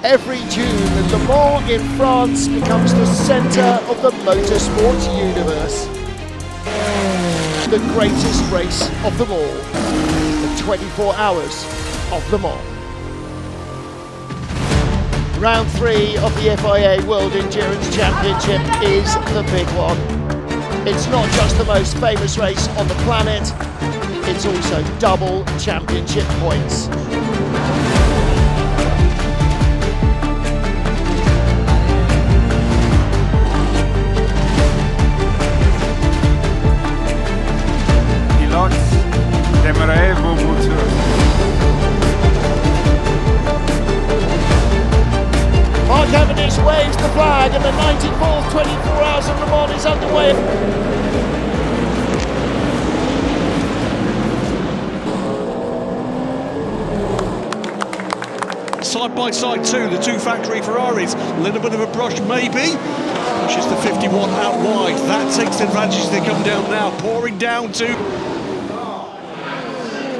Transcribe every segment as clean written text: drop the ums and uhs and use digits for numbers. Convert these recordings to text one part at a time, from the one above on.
Every June, Le Mans in France becomes the centre of the motorsport universe. The greatest race of them all, the 24 hours of Le Mans. Round 3 of the FIA World Endurance Championship is the big one. It's not just the most famous race on the planet, it's also double championship points. Mark Cavendish waves the flag and the 94th 24 Hours of Le Mans is underway. Side by side too, the two factory Ferraris. A little bit of a brush maybe. Pushes the 51 out wide. That takes advantage as they come down now. Pouring down to...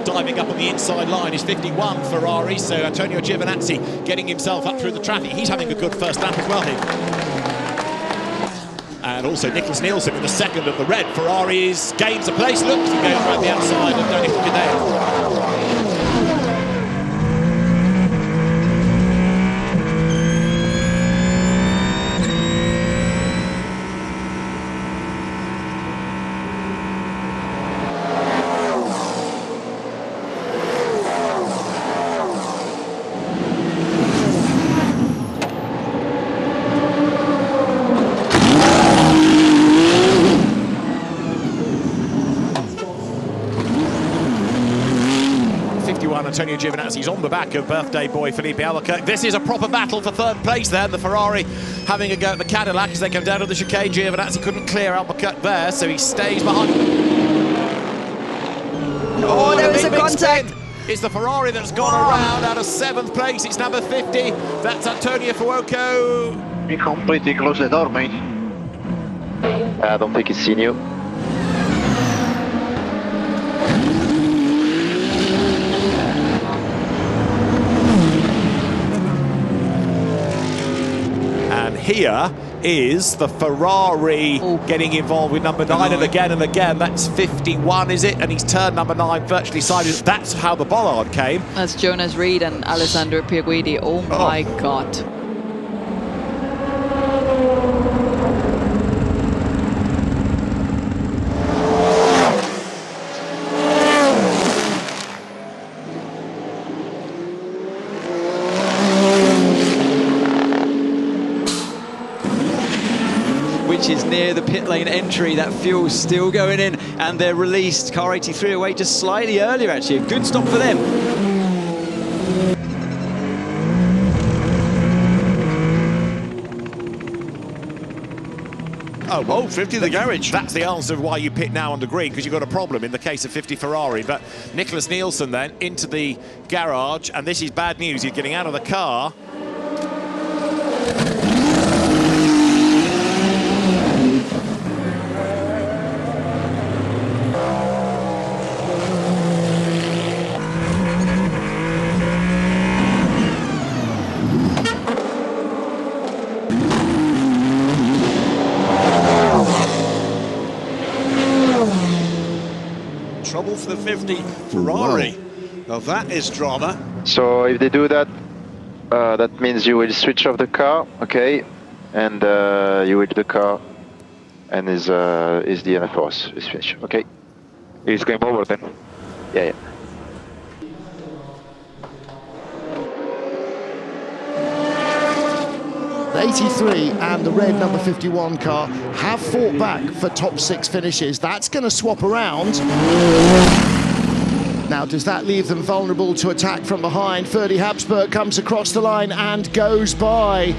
Diving up on the inside line is 51 Ferrari, so Antonio Giovinazzi getting himself up through the traffic. He's having a good first lap as well here. And also Nicholas Nielsen in the second of the red. Ferrari gains a place, looks to go around the outside and don't have to be there. Antonio Giovinazzi's on the back of birthday boy Felipe Albuquerque. This is a proper battle for third place there. The Ferrari having a go at the Cadillac as they come down to the chicane. Giovinazzi couldn't clear Albuquerque there, so he stays behind. Oh, there was a contact. It's the Ferrari that's gone around out of 7th place. It's number 50. That's Antonio Fuoco. You completely close the door, mate. I don't think he's seen you. Here is the Ferrari getting involved with number 9 and again, that's 51, is it? And he's turned number 9 virtually sideways. That's how the bollard came. That's Jonas Reed and Alessandro Pierguidi. Oh my God. Which is near the pit lane entry. That fuel's still going in and they're released. Car 83 away just slightly earlier actually. A good stop for them. Oh, 50 the garage. That's the answer of why you pit now on the green, because you've got a problem in the case of 50 Ferrari. But Nicholas Nielsen then into the garage, and this is bad news. He's getting out of the car. Trouble for the 50 Ferrari. Well, that is drama. So if they do that, that means you will switch off the car, okay, and you will do the car, and is DNF for us. Is finished, okay. It's game over then. Yeah. The 83 and the red number 51 car have fought back for top 6 finishes. That's going to swap around. Now, does that leave them vulnerable to attack from behind? Ferdy Habsburg comes across the line and goes by.